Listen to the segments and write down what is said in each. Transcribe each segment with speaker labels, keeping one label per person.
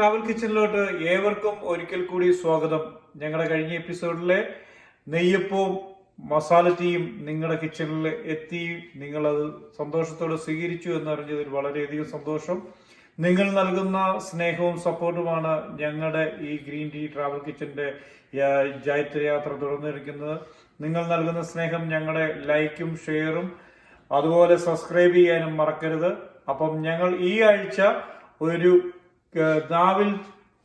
Speaker 1: Travel കിച്ചണിലോട്ട് ഏവർക്കും ഒരിക്കൽ കൂടി സ്വാഗതം. ഞങ്ങളുടെ കഴിഞ്ഞ എപ്പിസോഡിലെ നെയ്യപ്പവും മസാല ടീയും നിങ്ങളുടെ കിച്ചണിൽ എത്തി, നിങ്ങളത് സന്തോഷത്തോടെ സ്വീകരിച്ചു എന്നറിഞ്ഞതിൽ വളരെയധികം സന്തോഷം. നിങ്ങൾ നൽകുന്ന സ്നേഹവും സപ്പോർട്ടുമാണ് ഞങ്ങളുടെ ഈ ഗ്രീൻ ടീ ട്രാവൽ കിച്ചന്റെ ജൈത്രയാത്ര തുടർന്നിരിക്കുന്നത്. നിങ്ങൾ നൽകുന്ന സ്നേഹം ഞങ്ങളുടെ ലൈക്കും ഷെയറും അതുപോലെ സബ്സ്ക്രൈബ് ചെയ്യാനും മറക്കരുത്. അപ്പം ഞങ്ങൾ ഈ ആഴ്ച ഒരു നാവിൽ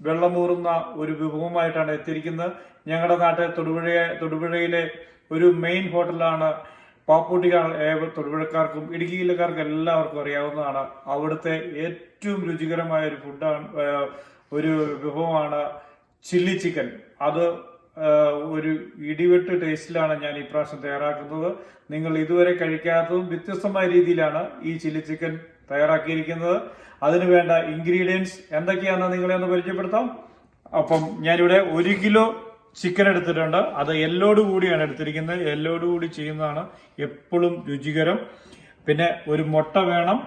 Speaker 1: വെള്ളമൂറുന്ന ഒരു വിഭവമായിട്ടാണ് എത്തിയിരിക്കുന്നത്. ഞങ്ങളുടെ നാട്ടിൽ തൊടുപുഴയിലെ ഒരു മെയിൻ ഹോട്ടലാണ് പാപ്പൂട്ടിക്കാണ്. തൊടുപുഴക്കാർക്കും ഇടുക്കി ജില്ലക്കാർക്കും എല്ലാവർക്കും അറിയാവുന്നതാണ്. അവിടുത്തെ ഏറ്റവും രുചികരമായ ഒരു ഫുഡാണ്, ഒരു വിഭവമാണ് ചില്ലി ചിക്കൻ. അത് ഒരു ഇടിവെട്ട് ടേസ്റ്റിലാണ് ഞാൻ ഈ പ്രാവശ്യം തയ്യാറാക്കുന്നത്. നിങ്ങൾ ഇതുവരെ കഴിക്കാത്തതും വ്യത്യസ്തമായ രീതിയിലാണ് ഈ ചില്ലി ചിക്കൻ തയ്യാറാക്കിയിരിക്കുന്നത്. അതിനു വേണ്ട ഇൻഗ്രീഡിയൻസ് എന്തൊക്കെയാണെന്ന് നിങ്ങളെ ഒന്ന് പരിചയപ്പെടുത്താം. അപ്പം ഞാനിവിടെ 1 കിലോ ചിക്കൻ എടുത്തിട്ടുണ്ട്. അത് എല്ലോട് കൂടിയാണ് എടുത്തിരിക്കുന്നത്. എല്ലോട് കൂടി ചെയ്യുന്നതാണ് എപ്പോഴും രുചികരം. പിന്നെ ഒരു മുട്ട വേണം.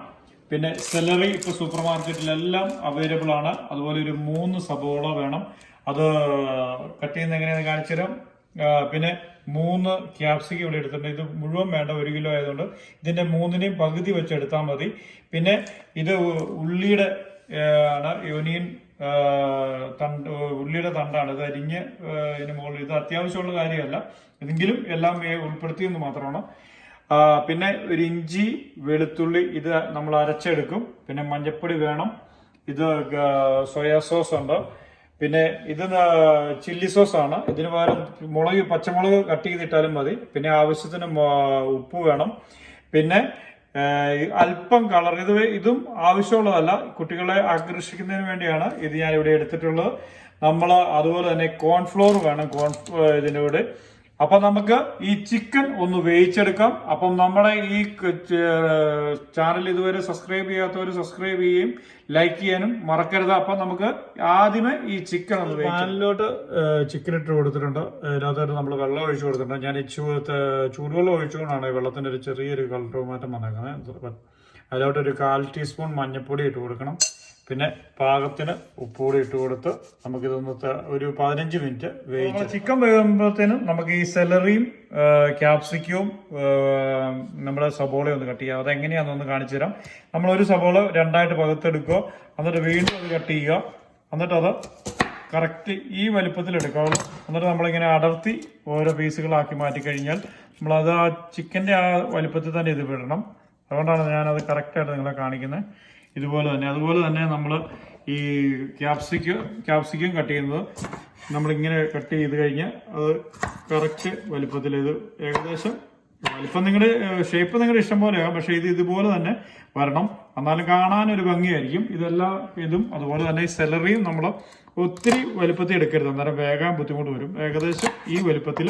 Speaker 1: പിന്നെ സെലറി ഇപ്പോൾ സൂപ്പർ മാർക്കറ്റിലെല്ലാം അവൈലബിൾ ആണ്. അതുപോലെ ഒരു 3 സബോള വേണം. അത് കട്ട് ചെയ്യുന്ന എങ്ങനെയാണെന്ന് കാണിച്ചു തരാം. പിന്നെ 3 ക്യാപ്സിക്കം ഇവിടെ എടുത്തിട്ടുണ്ട്. ഇത് മുഴുവൻ വേണ്ട, 1 കിലോ ആയതുകൊണ്ട് ഇതിന്റെ 3നെയും പകുതി വെച്ച് എടുത്താൽ മതി. പിന്നെ ഇത് ഉള്ളിയുടെ ആണ്, യോനിയൻ ഉള്ളിയുടെ തണ്ടാണ്. ഇത് അരിഞ്ഞ് ഇതിന് മുകളിൽ, ഇത് അത്യാവശ്യമുള്ള കാര്യമല്ല, എങ്കിലും എല്ലാം ഉൾപ്പെടുത്തിയെന്ന് മാത്രമാണ്. പിന്നെ ഒരു ഇഞ്ചി വെളുത്തുള്ളി ഇത് നമ്മൾ അരച്ചെടുക്കും. പിന്നെ മഞ്ഞൾപ്പൊടി വേണം. ഇത് സോയാ സോസ് ഉണ്ട്. പിന്നെ ഇത് ചില്ലി സോസ് ആണ്. ഇതിന് പകരം പച്ചമുളക് കട്ട് ചെയ്തിട്ടാലും മതി. പിന്നെ ആവശ്യത്തിന് ഉപ്പ് വേണം. പിന്നെ അല്പം കളർ, ഇതും ആവശ്യമുള്ളതല്ല, കുട്ടികളെ ആകർഷിക്കുന്നതിന് വേണ്ടിയാണ് ഇത് ഞാൻ ഇവിടെ എടുത്തിട്ടുള്ളത്. നമ്മൾ അതുപോലെ തന്നെ കോൺഫ്ലോർ വേണം ഇതിൻ്റെ കൂടെ. അപ്പൊ നമുക്ക് ഈ ചിക്കൻ ഒന്ന് വേവിച്ചെടുക്കാം. അപ്പം നമ്മുടെ ഈ ചാനൽ ഇതുവരെ സബ്സ്ക്രൈബ് ചെയ്യാത്തവർ സബ്സ്ക്രൈബ് ചെയ്യുകയും ലൈക്ക് ചെയ്യാനും മറക്കരുത്. അപ്പൊ നമുക്ക് ആദ്യമേ ഈ ചിക്കൻ ഒന്ന് പാനിലോട്ട് ചിക്കൻ ഇട്ട് കൊടുത്തിട്ടുണ്ട്. ഇതിനകത്തോട്ട് നമ്മൾ വെള്ളം ഒഴിച്ചു കൊടുത്തിട്ടുണ്ട്. ഞാൻ ചൂടുവെള്ളം ഒഴിച്ചുകൊണ്ടാണ് വെള്ളത്തിന്റെ ഒരു ചെറിയൊരു കളർ മാറ്റം വന്നേക്കുന്നത്. അതിലോട്ടൊരു 1/4 ടീസ്പൂൺ മഞ്ഞൾപ്പൊടി ഇട്ട് കൊടുക്കണം. പിന്നെ പാകത്തിന് ഉപ്പുകൂടി ഇട്ട് കൊടുത്ത് നമുക്കിതൊന്ന് ഒരു 15 മിനിറ്റ് വേവിച്ച്. ചിക്കൻ വേകുമ്പോഴത്തേനും നമുക്ക് ഈ സെലറിയും ക്യാപ്സിക്കവും നമ്മുടെ സബോളയും ഒന്ന് കട്ട് ചെയ്യാം. അതെങ്ങനെയാണെന്നൊന്ന് കാണിച്ചു തരാം. നമ്മളൊരു സബോള 2ആയിട്ട് പകുത്തെടുക്കുക, എന്നിട്ട് വീണ്ടും അത് കട്ട് ചെയ്യുക. എന്നിട്ട് അത് കറക്റ്റ് ഈ വലിപ്പത്തിൽ എടുക്കാവുള്ളൂ. എന്നിട്ട് നമ്മളിങ്ങനെ അടർത്തി ഓരോ പീസുകളാക്കി മാറ്റിക്കഴിഞ്ഞാൽ നമ്മളത് ആ ചിക്കൻ്റെ ആ വലിപ്പത്തിൽ തന്നെ ഇത് വിടണം. അതുകൊണ്ടാണ് ഞാനത് കറക്റ്റായിട്ട് നിങ്ങളെ കാണിക്കുന്നത്. അതുപോലെ തന്നെ നമ്മൾ ഈ ക്യാപ്സിക്കം കട്ട് ചെയ്യുന്നത് നമ്മളിങ്ങനെ കട്ട് ചെയ്ത് കഴിഞ്ഞാൽ അത് കറക്റ്റ് വലിപ്പത്തിൽ, ഇത് ഏകദേശം വലിപ്പം നിങ്ങളുടെ ഷേപ്പ് നിങ്ങളുടെ ഇഷ്ടം പോലെയാകും. പക്ഷേ ഇതുപോലെ തന്നെ വരണം, എന്നാലും കാണാനൊരു ഭംഗിയായിരിക്കും. ഇതും അതുപോലെ തന്നെ ഈ സെലറിയും നമ്മൾ ഒത്തിരി വലിപ്പത്തിൽ എടുക്കരുത്, അന്നേരം വേഗം ബുദ്ധിമുട്ട് വരും. ഏകദേശം ഈ വലിപ്പത്തിൽ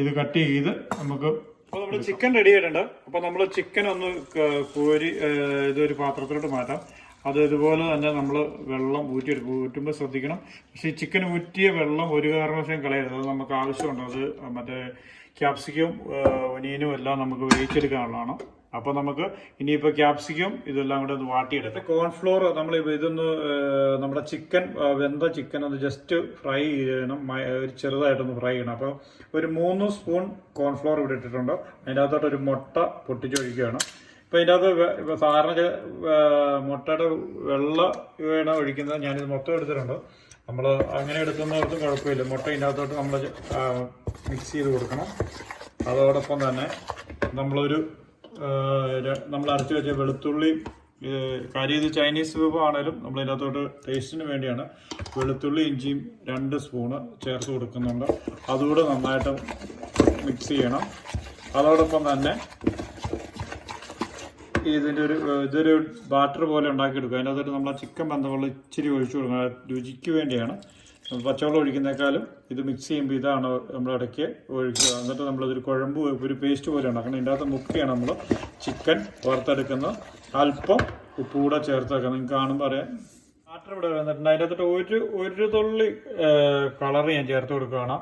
Speaker 1: ഇത് കട്ട് ചെയ്ത് നമുക്ക്. അപ്പോൾ നമ്മൾ ചിക്കൻ റെഡി ആയിട്ടുണ്ട്. അപ്പോൾ നമ്മൾ ചിക്കൻ ഒന്ന് കോരി ഇതൊരു പാത്രത്തിലോട്ട് മാറ്റാം. അത് ഇതുപോലെ തന്നെ നമ്മൾ വെള്ളം ഊറ്റുമ്പോൾ ശ്രദ്ധിക്കണം. പക്ഷേ ഈ ചിക്കൻ ഊറ്റിയ വെള്ളം ഒരു കാരണവശാലും കളയരുത്. അത് നമുക്ക് ആവശ്യമുണ്ട്. അത് മറ്റേ ക്യാപ്സിക്കവും ഒനിയനും എല്ലാം നമുക്ക് വേവിച്ചെടുക്കാനുള്ളതാണ്. അപ്പോൾ നമുക്ക് ഇനിയിപ്പോൾ ക്യാപ്സിക്കം ഇതെല്ലാം കൂടെ ഒന്ന് വാട്ടിയെടുക്കാം. കോൺഫ്ലോർ നമ്മൾ ഇതൊന്ന് നമ്മുടെ ചിക്കൻ, വെന്ത ചിക്കൻ ഒന്ന് ജസ്റ്റ് ഫ്രൈ ചെയ്യണം, ചെറുതായിട്ടൊന്ന് ഫ്രൈ ചെയ്യണം. അപ്പോൾ ഒരു 3 സ്പൂൺ കോൺഫ്ലോർ ഇവിടെ ഇട്ടിട്ടുണ്ട്. അതിൻ്റെ അകത്തോട്ട് ഒരു മുട്ട പൊട്ടിച്ചൊഴിക്കുകയാണ്. ഇപ്പോൾ ഇതിൻ്റെ അകത്ത് സാധാരണ മുട്ടയുടെ വെള്ള വേണം ഒഴിക്കുന്നത്. ഞാനിത് മൊത്തം എടുത്തിട്ടുണ്ട്. നമ്മൾ അങ്ങനെ എടുക്കുന്നവർക്കും കുഴപ്പമില്ല. മുട്ട ഇതിൻ്റെ അകത്തോട്ട് നമ്മൾ മിക്സ് ചെയ്ത് കൊടുക്കണം. അതോടൊപ്പം തന്നെ നമ്മൾ അരച്ചു വെച്ച വെളുത്തുള്ളി, കാര്യം ഇത് ചൈനീസ് വിഭവമാണേലും നമ്മൾ ഇതിനകത്തോട്ട് ടേസ്റ്റിന് വേണ്ടിയാണ് വെളുത്തുള്ളി ഇഞ്ചിയും 2 സ്പൂണ് ചേർത്ത് കൊടുക്കുന്നുണ്ട്. അതുകൂടെ നന്നായിട്ട് മിക്സ് ചെയ്യണം. അതോടൊപ്പം തന്നെ ഇതൊരു ബാറ്റർ പോലെ ഉണ്ടാക്കിയെടുക്കുക. അതിനകത്തോട്ട് നമ്മൾ ചിക്കൻ വെന്തവെള്ളം ഇച്ചിരി ഒഴിച്ചു കൊടുക്കണം, രുചിക്ക് വേണ്ടിയാണ്. പച്ചവെള്ളം ഒഴിക്കുന്നേക്കാളും ഇത് മിക്സ് ചെയ്യുമ്പോൾ ഇതാണ് നമ്മൾ ഇടയ്ക്ക് ഒഴിക്കുക. എന്നിട്ട് നമ്മളിതൊരു കുഴമ്പ്, ഒരു പേസ്റ്റ് പോലെ ഉണ്ടാക്കണം. ഇതിൻ്റെ അകത്ത് മുക്കിയാണ് നമ്മൾ ചിക്കൻ വറുത്തെടുക്കുന്നത്. അല്പം ഉപ്പ് കൂടെ ചേർത്ത് വെക്കാം. നിങ്ങൾക്ക് കാണുമ്പോൾ അറിയാം. ബാറ്റർ ഇവിടെ വന്നിട്ടുണ്ട്. അതിൻ്റെ അകത്തോട്ട് ഒരു തുള്ളി കളർ ഞാൻ ചേർത്ത് കൊടുക്കുകയാണ്.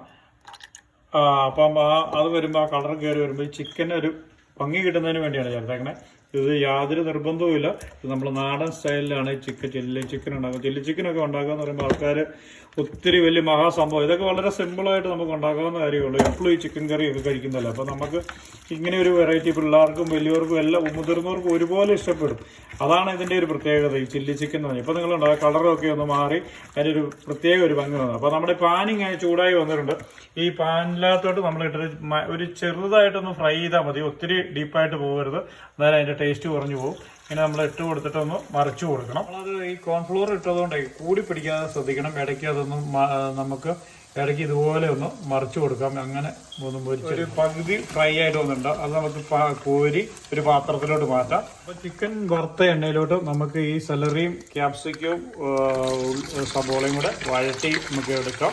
Speaker 1: അപ്പം അത് വരുമ്പോൾ, ആ കളർ കയറി വരുമ്പോൾ ഈ ചിക്കന് ഒരു ഭംഗി കിട്ടുന്നതിന് വേണ്ടിയാണ് ചേർത്തേക്കണേ. ഇത് യാതൊരു നിർബന്ധവുമില്ല. ഇത് നമ്മൾ നാടൻ സ്റ്റൈലിലാണ് ചില്ലി ചിക്കൻ ഉണ്ടാക്കുക. ചില്ലി ചിക്കനൊക്കെ ഉണ്ടാക്കുക എന്ന് പറയുമ്പോൾ ആൾക്കാർ ഒത്തിരി വലിയ മഹാസംഭവം. ഇതൊക്കെ വളരെ സിമ്പിളായിട്ട് നമുക്ക് ഉണ്ടാക്കാവുന്ന കാര്യമുള്ളൂ. എപ്പോഴും ഈ ചിക്കൻ കറിയൊക്കെ കഴിക്കുന്നതല്ല. അപ്പോൾ നമുക്ക് ഇങ്ങനെ ഒരു വെറൈറ്റി പിള്ളേർക്കും വലിയവർക്കും എല്ലാം മുതിർന്നവർക്കും ഒരുപോലെ ഇഷ്ടപ്പെടും. അതാണ് ഇതിൻ്റെ ഒരു പ്രത്യേകത, ഈ ചില്ലി ചിക്കൻ എന്ന് പറഞ്ഞാൽ. ഇപ്പോൾ നിങ്ങളുണ്ടാകും കളറൊക്കെ ഒന്ന് മാറി അതിൻ്റെ ഒരു പ്രത്യേക ഒരു ഭംഗി വന്നത്. അപ്പോൾ നമ്മുടെ പാനിങ്ങനെ ചൂടായി വന്നിട്ടുണ്ട്. ഈ പാനിനകത്തോട്ട് നമ്മൾ ഇട്ടൊരു ഒരു ചെറുതായിട്ടൊന്ന് ഫ്രൈ ചെയ്താൽ മതി, ഒത്തിരി ഡീപ്പായിട്ട് പോകരുത്, എന്നാലും അതിൻ്റെ ടേസ്റ്റ് കുറഞ്ഞു പോകും. ഇങ്ങനെ നമ്മൾ ഇട്ട് കൊടുത്തിട്ടൊന്ന് മറിച്ചു കൊടുക്കണം. നമ്മളത് ഈ കോൺഫ്ലോർ ഇട്ടതുകൊണ്ട് കൂടി പിടിക്കാതെ ശ്രദ്ധിക്കണം. ഇടയ്ക്ക് അതൊന്നും നമുക്ക് ഇടയ്ക്ക് ഇതുപോലെ ഒന്ന് മറിച്ചു കൊടുക്കാം. അങ്ങനെ ഒന്നും ഒരു പകുതി ഫ്രൈ ആയിട്ട് വന്നിട്ടുണ്ട്. അത് നമുക്ക് കോരി ഒരു പാത്രത്തിലോട്ട് മാറ്റാം. അപ്പോൾ ചിക്കൻ വറുത്ത എണ്ണയിലോട്ട് നമുക്ക് ഈ സെലറിയും ക്യാപ്സിക്കവും സബോളയും കൂടെ വഴറ്റി നമുക്ക് എടുക്കാം.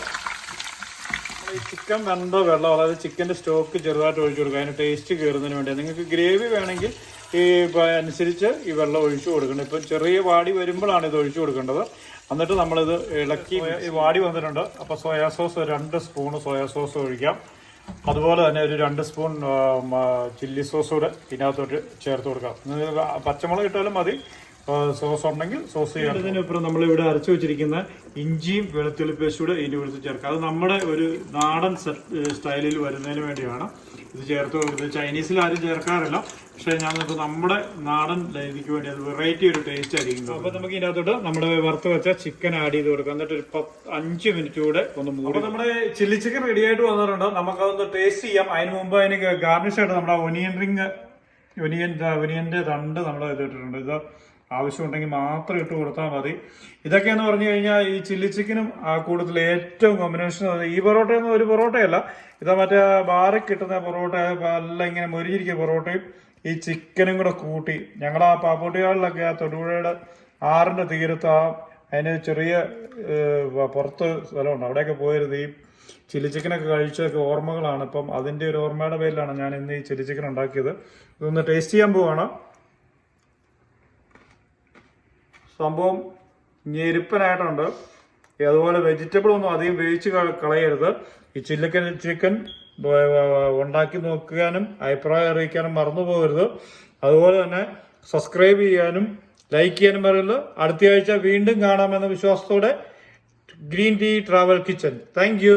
Speaker 1: ഈ ചിക്കൻ വെന്ത വെള്ളം, അതായത് ചിക്കൻ്റെ സ്റ്റോക്ക് ചെറുതായിട്ട് ഒഴിച്ചു കൊടുക്കുക, അതിന് ടേസ്റ്റ് കയറുന്നതിന് വേണ്ടി. നിങ്ങൾക്ക് ഗ്രേവി വേണമെങ്കിൽ ഈ അനുസരിച്ച് ഈ വെള്ളം ഒഴിച്ചു കൊടുക്കണം. ഇപ്പം ചെറിയ വാടി വരുമ്പോഴാണ് ഇത് ഒഴിച്ചു കൊടുക്കേണ്ടത്. എന്നിട്ട് നമ്മളിത് ഇളക്കി, ഈ വാടി വന്നിട്ടുണ്ട്. അപ്പോൾ soya sauce 2 spoon soya sauce ഒഴിക്കാം. അതുപോലെ തന്നെ ഒരു 2 സ്പൂൺ ചില്ലി സോസ് കൂടെ ഇതിനകത്തോട്ട് ചേർത്ത് കൊടുക്കാം. പച്ചമുളക് ഇട്ടാലും മതി, സോസ് ഉണ്ടെങ്കിൽ സോസ് ചെയ്യാം. ഇതിനപ്പുറം നമ്മളിവിടെ അരച്ചു വെച്ചിരിക്കുന്ന ഇഞ്ചിയും വെളുത്തുള്ളി പേസ്റ്റ് കൂടെ ഇതിൻ്റെ ഉള്ളിൽ ചേർക്കാം. അത് നമ്മുടെ ഒരു നാടൻ സ്റ്റൈലിൽ വരുന്നതിന് വേണ്ടിയാണ് ഇത് ചേർത്ത് കൊടുക്കുന്നത്. ചൈനീസിൽ ആരും ചേർക്കാറില്ല, പക്ഷേ ഞങ്ങൾക്ക് നമ്മുടെ നാടൻ രീതിക്ക് വേണ്ടി അത് വെറൈറ്റി ഒരു ടേസ്റ്റ് ആയിരിക്കും. അപ്പോൾ നമുക്ക് ഇതിനകത്തോട്ട് നമ്മുടെ വറുത്ത് വെച്ച ചിക്കൻ ആഡ് ചെയ്ത് കൊടുക്കാം. എന്നിട്ട് ഒരു 5 മിനിറ്റ് കൂടെ ഒന്ന് മൂടി. അപ്പോൾ നമ്മുടെ ചില്ലി ചിക്കൻ റെഡി ആയിട്ട് വന്നിട്ടുണ്ട്. നമുക്കതൊന്ന് ടേസ്റ്റ് ചെയ്യാം. അതിന് മുമ്പ് അതിന് ഗാർണിഷ് ആയിട്ട് നമ്മുടെ ഒനിയൻ്റെ തണ്ട് നമ്മൾ ഇതിട്ടിട്ടുണ്ട്. ഇത് ആവശ്യമുണ്ടെങ്കിൽ മാത്രം ഇട്ട് കൊടുത്താൽ മതി. ഇതൊക്കെയെന്ന് പറഞ്ഞു കഴിഞ്ഞാൽ ഈ ചില്ലി ചിക്കനും ആ കൂടുതൽ ഏറ്റവും കോമ്പിനേഷൻ. ഈ പൊറോട്ടയൊന്നും ഒരു പൊറോട്ടയല്ല, ഇതാ മറ്റേ ബാറിൽ കിട്ടുന്ന പൊറോട്ട എല്ലാം ഇങ്ങനെ മൊരിഞ്ഞിരിക്കുന്ന പൊറോട്ടയും ഈ ചിക്കനും കൂടെ കൂട്ടി. ഞങ്ങളുടെ ആ പാപ്പോട്ടികളിലൊക്കെ ആ തൊടുപുഴയുടെ ആറിൻ്റെ തീരത്ത് അതിന് ചെറിയ പുറത്ത് സ്ഥലമുണ്ട്, അവിടെയൊക്കെ പോയിരുന്നത് ഈ ചില്ലി ചിക്കനൊക്കെ കഴിച്ചതൊക്കെ ഓർമ്മകളാണ്. ഇപ്പം അതിൻ്റെ ഒരു ഓർമ്മയുടെ പേരിലാണ് ഞാൻ ഇന്ന് ഈ ചില്ലി ചിക്കൻ ഉണ്ടാക്കിയത്. ഇതൊന്ന് ടേസ്റ്റ് ചെയ്യാൻ പോവാണ്. സംഭവം ഞെരുപ്പനായിട്ടുണ്ട്. അതുപോലെ വെജിറ്റബിൾ ഒന്നും അധികം വേവിച്ച് കളയരുത്. ഈ ചിക്കൻ ഉണ്ടാക്കി നോക്കാനും അഭിപ്രായം അറിയിക്കാനും മറന്നു പോകരുത്. അതുപോലെ തന്നെ സബ്സ്ക്രൈബ് ചെയ്യാനും ലൈക്ക് ചെയ്യാനും പറയരുത്. അടുത്ത ആഴ്ച വീണ്ടും കാണാമെന്ന വിശ്വാസത്തോടെ green tea travel kitchen. Thank U.